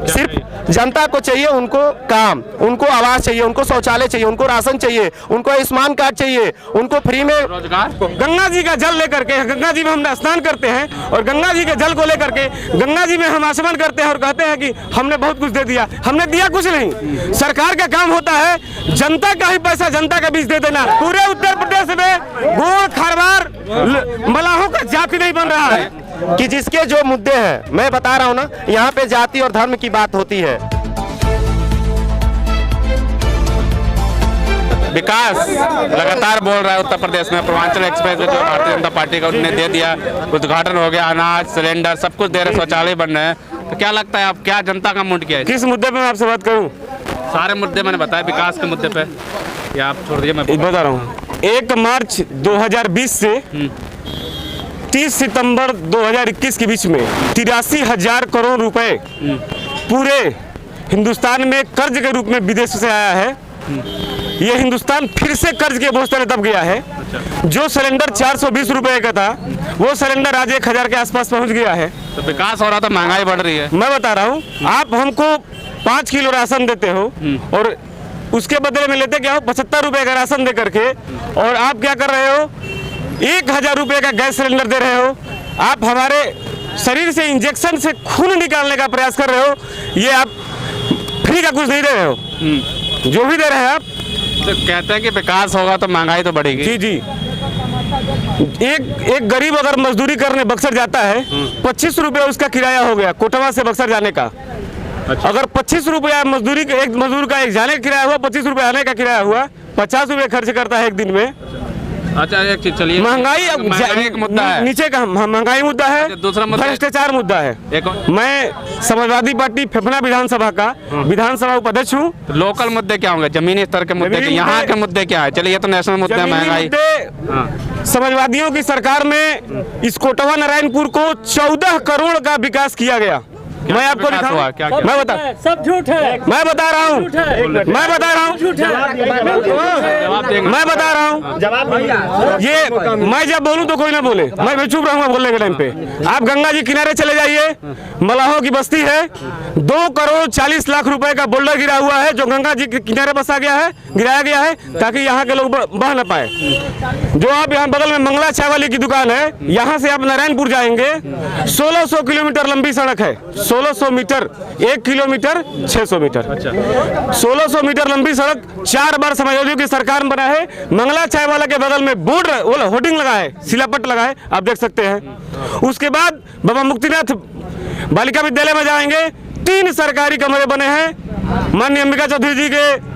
सिर्फ जनता को चाहिए उनको काम, उनको आवास चाहिए, उनको शौचालय चाहिए, उनको राशन चाहिए, उनको आयुष्मान कार्ड चाहिए, उनको फ्री में रोजगार। गंगा जी का जल लेकर के, गंगा जी में हम स्नान करते हैं और गंगा जी के जल को लेकर के गंगा जी में हम आचमन करते हैं और कहते हैं कि हमने बहुत कुछ दे दिया। हमने दिया कुछ नहीं। सरकार का काम होता है जनता का ही पैसा जनता के बीच दे देना। पूरे उत्तर प्रदेश में गोड़ खारवार मलाहों का जाति नहीं बन रहा है कि जिसके जो मुद्दे हैं, मैं बता रहा हूँ ना, यहाँ पे जाति और धर्म की बात होती है। विकास लगातार बोल रहा है उत्तर प्रदेश में। पूर्वांचल एक्सप्रेस जो भारतीय जनता पार्टी का उन्होंने दे दिया, उद्घाटन हो गया, अनाज सिलेंडर सब कुछ दे रहे, शौचालय बन रहे हैं। तो क्या लगता है आप, क्या जनता का मूड क्या है? किस मुद्दे पे मैं आपसे बात करूं? सारे मुद्दे मैंने बताया, विकास के मुद्दे पे या आप छोड़ दीजिए, मैं बता रहा हूँ। 1 मार्च 2020 से 30 सितंबर 2021 के बीच में 83,000 करोड़ रुपए पूरे हिंदुस्तान में कर्ज के रूप में विदेश से आया है। ये हिंदुस्तान फिर से कर्ज के बोझ तले दब गया है। जो सिलेंडर 420 रुपए का था वो सिलेंडर आज 1,000 के आसपास पहुंच गया है। तो विकास हो रहा था, महंगाई बढ़ रही है। मैं बता रहा हूँ, आप हमको 5 किलो राशन देते हो और उसके बदले में लेते क्या हो 75 रुपए का राशन दे करके, और आप क्या कर रहे हो 1,000 रुपए का गैस सिलेंडर दे रहे हो। आप हमारे शरीर से इंजेक्शन से खून निकालने का प्रयास कर रहे हो। ये आप फ्री का कुछ नहीं दे रहे हो, जो भी दे रहे हैं आप। तो कहते हैं कि विकास होगा तो महंगाई तो बढ़ेगी। जी जी। एक गरीब अगर मजदूरी करने बक्सर जाता है, 25 रुपये उसका किराया हो गया कोटवा से बक्सर जाने का। अच्छा। अगर 25 रुपया मजदूरी का, एक मजदूर का एक जाने का किराया हुआ, 25 रुपये आने का किराया हुआ, 50 रुपये खर्च करता है एक दिन में। अच्छा, एक चीज चलिए, महंगाई अब एक मुद्दा है, नीचे का महंगाई मुद्दा है। दूसरा मुद्दा भ्रष्टाचार मुद्दा है। मैं समाजवादी पार्टी फेफना विधानसभा का विधानसभा उपाध्यक्ष हूँ। लोकल मुद्दे क्या होंगे, जमीनी स्तर के मुद्दे, यहाँ के मुद्दे क्या है? चलिए, ये तो नेशनल मुद्दे है, महंगाई। समाजवादियों की सरकार में इस कोटवा नारायणपुर को 14 करोड़ का विकास किया गया। मैं आपको दिखाऊं, मैं बता, सब झूठ है। मैं बता रहा हूँ, मैं बता रहा हूँ, मैं बता रहा हूँ। ये मैं जब बोलूं तो कोई ना बोले, मैं भी चुप रहूंगा बोलने के टाइम पे। आप गंगा जी किनारे चले जाइए, मलाहों की बस्ती है, 2 करोड़ 40 लाख रुपए का बोल्डर गिरा हुआ है जो गंगा जी के किनारे बसा गया है, गिराया गया है ताकि यहाँ के लोग बह न पाए। जो आप यहाँ बगल में मंगला चाय वाली की दुकान है, यहाँ से आप नारायणपुर जाएंगे, 1600 किलोमीटर लंबी सड़क है। 1600 मीटर, 1 किलोमीटर 600 मीटर, 1600 मीटर लंबी सड़क 4 बार समाजवादियों की सरकार में बना है। मंगला चाय वाला के बगल में बोर्ड होर्डिंग लगा है, शिलापट लगा है, आप देख सकते हैं। उसके बाद बाबा मुक्तिनाथ बालिका विद्यालय में जाएंगे, 3 सरकारी कमरे बने हैं। माननीय अंबिका चौधरी जी के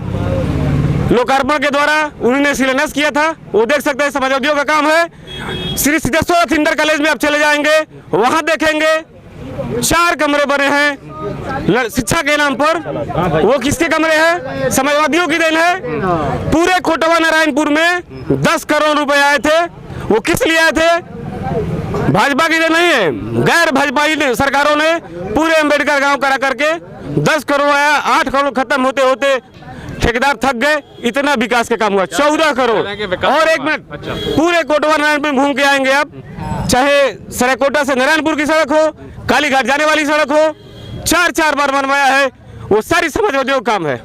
लोकार्पण के द्वारा उन्होंने शिलान्यास किया था, वो देख सकते हैं, समाजवादियों का काम है। श्री सिद्धेश्वर इंटर कॉलेज में आप चले जाएंगे, वहां देखेंगे 4 कमरे बने हैं शिक्षा के नाम पर। वो किसके कमरे हैं? समाजवादियों की देन है। पूरे कोटवा नारायणपुर में 10 करोड़ रुपए आए थे, वो किस लिए आए थे? भाजपा की देन नहीं है, गैर भाजपाई सरकारों ने पूरे अंबेडकर गांव करा करके 10 करोड़ आया। 8 करोड़ खत्म होते होते ठेकेदार थक गए, इतना विकास का काम हुआ 14 करोड़। और एक मिनट, पूरे कोटवा नारायणपुर घूम के आएंगे आप, चाहे सरायकोटा से नारायणपुर की सड़क हो, कालीघाट जाने वाली सड़क हो, 4 बार बनवाया है, वो सारी समाजवादियों का काम है।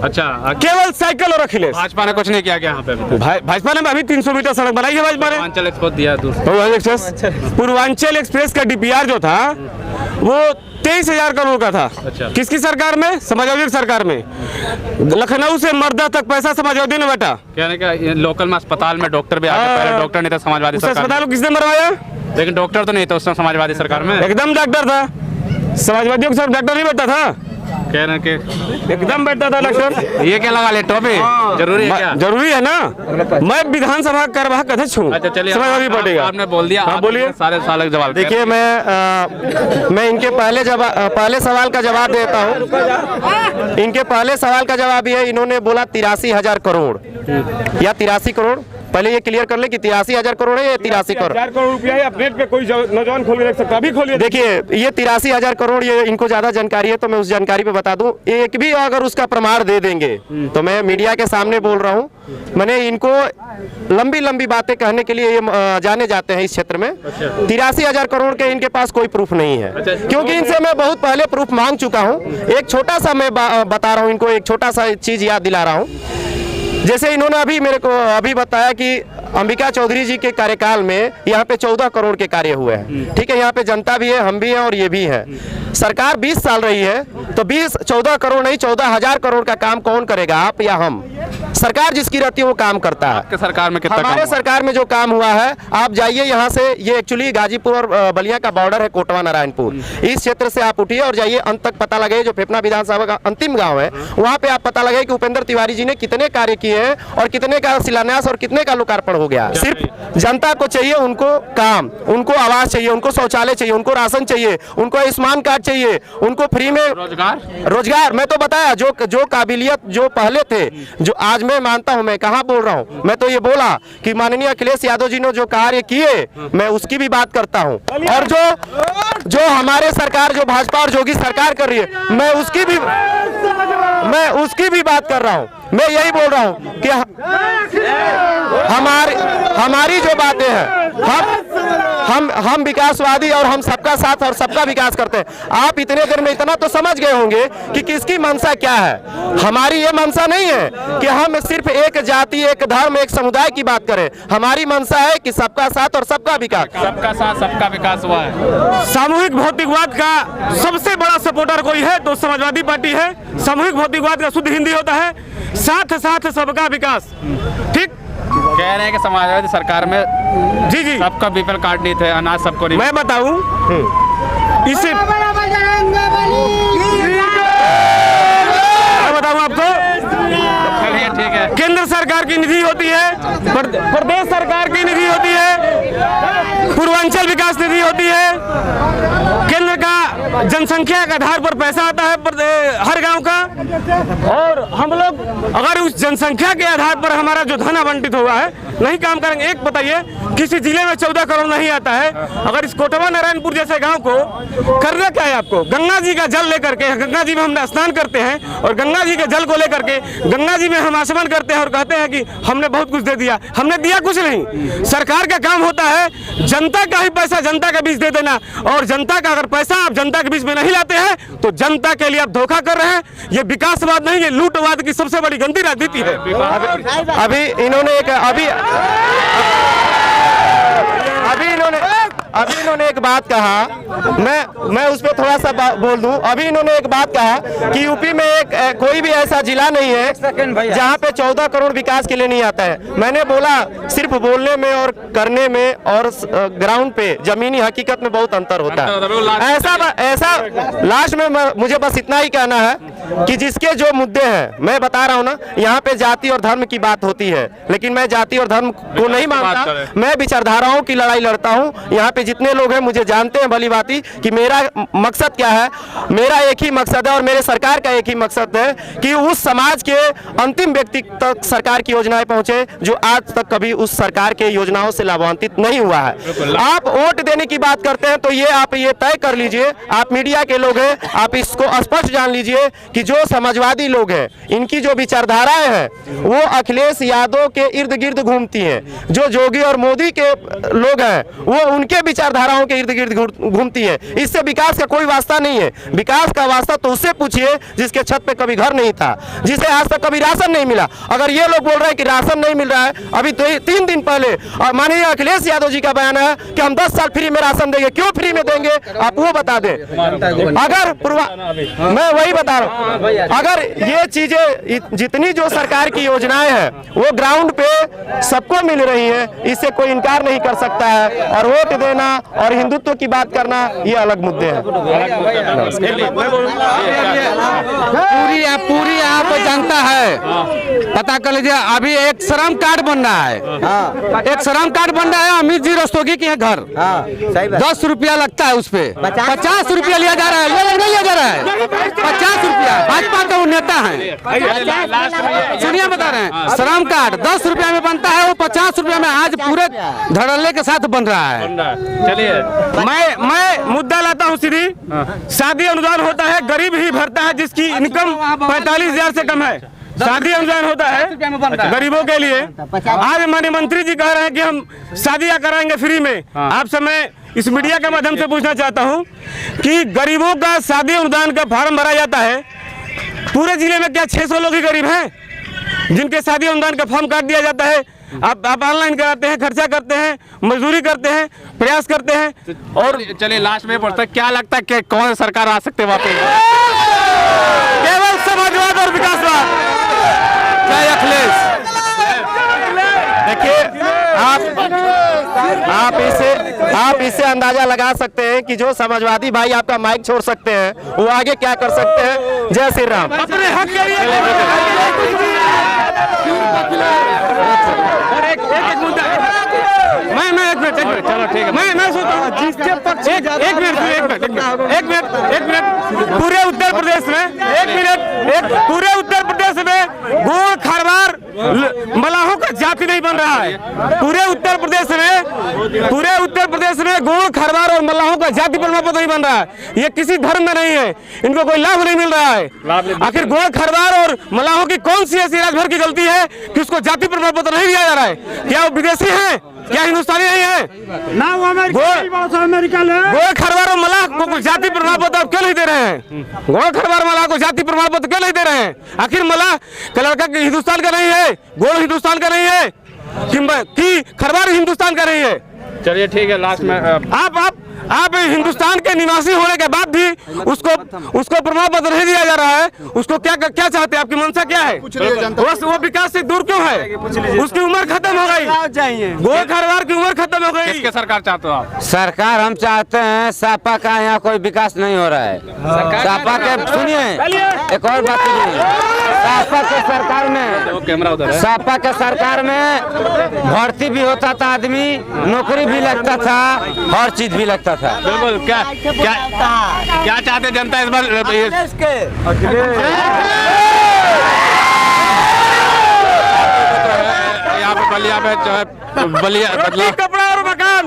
अच्छा, केवल साइकिल और अखिलेश। भाजपा ने कुछ नहीं किया क्या यहाँ पे? भाजपा ने अभी 300 मीटर सड़क बनाई है। भाजपा ने पूर्वांचल एक्सप्रेस दिया, पूर्वांचल एक्सप्रेस का डीपीआर जो था वो 23,000 करोड़ का था। अच्छा। किसकी सरकार में? समाजवादी सरकार में। लखनऊ से मर्दा तक पैसा समाजवादी ने बैठा। कहने का लोकल में अस्पताल में डॉक्टर भी आए, पहले डॉक्टर नहीं था समाजवादी सरकार में। अस्पताल को किसने मरवाया? लेकिन डॉक्टर तो नहीं था उसमें समाजवादी सरकार में। एकदम डॉक्टर था, समाजवादियों के साथ डॉक्टर नहीं बैठता था, कह रहे कि एकदम बैठता था डॉक्टर। ये क्या लगा ले टोपी? जरूरी है क्या? जरूरी है ना। मैं विधानसभा कार्यवाहक अध्यक्ष हूँ। अच्छा, चलिए, समाजवादी पार्टी का। आपने बोल दिया, हाँ बोलिए। सारे सवाल जवाब देखिए, मैं इनके पहले सवाल का जवाब देता हूँ। इनके पहले सवाल का जवाब ये, इन्होंने बोला 83,000 करोड़ या 83 करोड़ पहले ये क्लियर कर ले कि 83,000 करोड़ है या 83 करोड़। 4 करोड़ रुपया है, आप नेट पे कोई नौजवान खोल के देख सकता है, अभी खोलिए। देखिए ये 83,000 करोड़, ये इनको ज्यादा जानकारी है तो मैं उस जानकारी पे बता दूं। एक भी अगर उसका प्रमाण दे देंगे तो मैं मीडिया के सामने बोल रहा हूं, मैंने इनको लंबी लंबी बातें कहने के लिए ये जाने जाते हैं इस क्षेत्र में। 83,000 करोड़ के इनके पास कोई प्रूफ नहीं है, क्योंकि इनसे मैं बहुत पहले प्रूफ मांग चुका हूं। एक छोटा सा मैं बता रहा हूं इनको, एक छोटा सा चीज याद दिला रहा हूं। जैसे इन्होंने अभी मेरे को अभी बताया कि अंबिका चौधरी जी के कार्यकाल में यहाँ पे 14 करोड़ के कार्य हुए हैं। ठीक है, यहाँ पे जनता भी है, हम भी हैं और ये भी है। सरकार 20 साल रही है तो 14 करोड़ नहीं 14,000 करोड़ का काम कौन करेगा, आप या हम? सरकार जिसकी रहती है वो काम करता है। आपके सरकार में कितना हमारे सरकार में जो काम हुआ है, आप जाइए यहाँ से, ये एक्चुअली गाजीपुर और बलिया का बॉर्डर है, कोटवा नारायणपुर, इस क्षेत्र से आप उठिए और जाइए अंत तक पता लगाइए। जो फेफना विधानसभा का अंतिम गांव है वहाँ पे आप पता लगाइए कि उपेंद्र तिवारी जी ने कितने कार्य किए हैं और कितने का शिलान्यास और कितने का लोकार्पण हो गया। सिर्फ जनता को चाहिए, उनको काम, उनको आवास चाहिए, उनको शौचालय चाहिए, उनको राशन चाहिए, उनको आयुष्मान कार्ड चाहिए, उनको फ्री में रोजगार। मैं तो बताया जो काबिलियत जो पहले थे, जो आज मैं मानता हूं, मैं कहां बोल रहा हूं, मैं तो ये बोला कि माननीय अखिलेश यादव जी ने जो कार्य किए मैं उसकी भी बात करता हूं, और जो हमारे सरकार, जो भाजपा और योगी सरकार कर रही है, मैं उसकी भी बात कर रहा हूं। मैं यही बोल रहा हूं कि हमारी जो बातें हैं, हम विकासवादी और हम सबका साथ और सबका विकास करते हैं। आप इतने देर में इतना तो समझ गए होंगे कि किसकी मंशा क्या है। हमारी ये मंशा नहीं है कि हम सिर्फ एक जाति, एक धर्म, एक समुदाय की बात करें। हमारी मंशा है कि सबका साथ और सबका विकास। सबका साथ सबका विकास हुआ है। सामूहिक भौतिकवाद का सबसे बड़ा सपोर्टर कोई है तो समाजवादी पार्टी है। सामूहिक भौतिकवाद का शुद्ध हिंदी होता है साथ साथ सबका विकास। ठीक कह रहे हैं कि समाजवादी सरकार में जी सबका बीपीएल कार्ड नहीं थे, अनाज सबको नहीं। मैं बताऊं इसे, मैं बताऊं आपको, चलिए ठीक है। केंद्र सरकार की निधि होती है, प्रदेश सरकार की निधि होती है, पूर्वांचल विकास निधि होती है, केंद्र का जनसंख्या के आधार पर पैसा आता है हर गांव का, और हम लोग अगर उस जनसंख्या के आधार पर हमारा जो धन आवंटित हुआ है नहीं काम करेंगे। एक बताइए, किसी जिले में 14 करोड़ नहीं आता है, अगर इस कोटवा नारायणपुर जैसे गांव को करना क्या है आपको? गंगा जी का जल लेकर के, गंगा जी में हम स्नान करते हैं और गंगा जी के जल को लेकर के गंगा जी में हम आचमन करते हैं और कहते हैं कि हमने बहुत कुछ दे दिया। हमने दिया कुछ नहीं। सरकार का काम होता है जनता का ही पैसा जनता के बीच दे देना, और जनता का अगर पैसा आप जनता के बीच में नहीं लाते हैं तो जनता के लिए आप धोखा कर रहे हैं। ये विकासवाद नहीं, ये लूटवाद की सबसे बड़ी गंदी राजनीति है। अभी इन्होंने एक बात कहा, मैं उस पर थोड़ा सा बोल दूं। अभी इन्होंने एक बात कहा कि यूपी में कोई भी ऐसा जिला नहीं है जहां पे 14 करोड़ विकास के लिए नहीं आता है। मैंने बोला सिर्फ बोलने में और करने में और ग्राउंड पे जमीनी हकीकत में बहुत अंतर होता है। ऐसा लास्ट में मुझे बस इतना ही कहना है कि जिसके जो मुद्दे हैं, मैं बता रहा हूं ना, यहाँ पे जाति और धर्म की बात होती है, लेकिन मैं जाति और धर्म को नहीं मानता। मैं विचारधाराओं की लड़ाई लड़ता हूँ। यहाँ पे जितने लोग हैं मुझे जानते हैं भली भांति कि मेरा मकसद क्या है। मेरा एक ही मकसद है और मेरे सरकार का एक ही मकसद है कि उस समाज के अंतिम व्यक्ति तक सरकार की योजनाएं पहुंचे जो आज तक कभी उस सरकार के योजनाओं से लाभान्वित नहीं हुआ है। आप वोट देने की बात करते हैं तो ये आप ये तय कर लीजिए, आप मीडिया के लोग हैं, आप इसको स्पष्ट जान लीजिए कि जो समाजवादी लोग हैं, इनकी जो विचारधाराएं हैं वो अखिलेश यादव के इर्द गिर्द घूमती हैं। जो योगी और मोदी के लोग हैं वो उनके विचारधाराओं के इर्द गिर्द घूमती है। इससे विकास का कोई वास्ता नहीं है। विकास का वास्ता तो उससे पूछिए जिसके छत पे कभी घर नहीं था, जिसे आज तक कभी राशन नहीं मिला। अगर ये लोग बोल रहे हैं कि राशन नहीं मिल रहा है, अभी 3 दिन पहले माननीय अखिलेश यादव जी का बयान है कि हम 10 साल फ्री में राशन देंगे। क्यों फ्री में देंगे आप वो बता दें। अगर मैं वही बता रहा हूँ, अगर ये चीजें जितनी जो सरकार की योजनाएं हैं वो ग्राउंड पे सबको मिल रही है, इससे कोई इनकार नहीं कर सकता है। और वोट देना और हिंदुत्व की बात करना ये अलग मुद्दे हैं। पूरी आप जनता है, पता कर लीजिए। अभी एक श्रम कार्ड बन रहा है, एक श्रम कार्ड बन रहा है अमित जी रस्तोगी के घर। 10 रुपया लगता है, उस पे 50 रुपया लिया जा रहा है। नहीं लिया जा रहा है, 50 रुपया। भाजपा तो वो नेता है। लास्ट में सुनिए बता रहे हैं, श्रम कार्ड 10 रुपया में बनता है, वो 50 रुपया में आज पूरे धड़ल्ले के साथ बन रहा है। चलिए मैं मुद्दा लाता हूँ सीधी। शादी अनुदान होता है, गरीब ही भरता है जिसकी इनकम 45,000 से कम है। शादी अनुदान होता है गरीबों के लिए। आज माननीय मंत्री जी कह रहे हैं कि हम शादियां कराएंगे फ्री में। आपसे मैं इस मीडिया के माध्यम से पूछना चाहता हूं कि गरीबों का शादी अनुदान का फॉर्म भरा जाता है, पूरे जिले में क्या 600 लोग ही गरीब हैं जिनके शादी अनुदान का फॉर्म काट दिया जाता है? आप ऑनलाइन कराते हैं, खर्चा करते हैं, मजदूरी करते हैं, प्रयास करते हैं। और चलिए लास्ट में पूछते हैं, क्या लगता है कि कौन सरकार आ सकते हैं वापस? केवल समाजवाद और विकासवाद। जय अखिलेश। देखिए आप इससे अंदाजा लगा सकते हैं कि जो समाजवादी भाई आपका माइक छोड़ सकते हैं वो आगे क्या कर सकते हैं। जय श्री राम। अपने हक के लिए एक मुद्दा मैं एक मिनट चलो ठीक है। मैं सोचता हूँ एक मिनट पूरे उत्तर प्रदेश में पूरे उत्तर प्रदेश में गोड़ खारवार मलाहों का जाति नहीं बन रहा है। पूरे उत्तर प्रदेश में गोड़ खारवार और मलाहों का जाति प्रमाण पत्र नहीं बन रहा है। ये किसी धर्म में नहीं है, इनको कोई लाभ नहीं मिल रहा है। आखिर गोड़ खारवार और मलाहों की कौन सी ऐसी राजभर की गलती है कि उसको जाति प्रमाण पत्र नहीं दिया जा रहा है? क्या वो विदेशी हैं? क्या हिंदुस्तानी नहीं है? ना वो अमेरिकन है। गोड़ खरवार और मलाह को जाति प्रमाण पत्र आप क्यों नहीं दे रहे हैं? गोड़ खरवार मलाह को जाति प्रमाण पत्र क्यों नहीं दे रहे हैं? आखिर मलाह का लड़का हिंदुस्तान का नहीं है, गोड़ हिंदुस्तान का नहीं है कि खरवार हिंदुस्तान का नहीं है? चलिए ठीक है। लास्ट में आप हिंदुस्तान के निवासी होने के बाद भी उसको प्रमाण पत्र नहीं दिया जा रहा है। उसको क्या चाहते हैं? आपकी मंशा क्या है? वो विकास से दूर क्यों है? उसकी उम्र खत्म हो गई, गोड़ खरवार की उम्र खत्म हो गई। किसके सरकार चाहते हो आप? सरकार हम चाहते हैं, सपा का यहाँ कोई विकास नहीं हो रहा है। सपा के सुनिए, एक और बात सुनिए, सपा के सरकार में कैमरा उधर है। सपा के सरकार में भर्ती भी होता था, आदमी नौकरी भी लगता था, हर चीज भी लगता था। बिल्कुल। क्या चाहते जनता इस बार? यहाँ पे बलिया में जो है बदलाव कपड़ा और मकान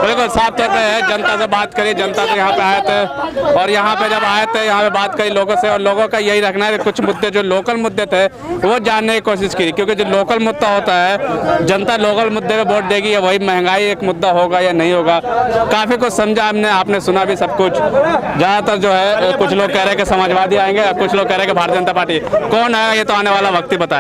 बिल्कुल साफ तौर पे है। जनता से बात करिए, जनता तो यहाँ पे आए थे और यहाँ पे जब आए थे यहाँ पे बात करी लोगों से, और लोगों का यही रखना है कि कुछ मुद्दे जो लोकल मुद्दे थे वो जानने की कोशिश की, क्योंकि जो लोकल मुद्दा होता है जनता लोकल मुद्दे पे वोट देगी, या वही महंगाई एक मुद्दा होगा या नहीं होगा। काफ़ी कुछ समझा हमने, आपने सुना भी सब कुछ। ज़्यादातर जो है कुछ लोग कह रहे हैं कि समाजवादी आएंगे, कुछ लोग कह रहे हैं कि भारतीय जनता पार्टी। कौन है ये तो आने वाला वक्त ही बताएगा।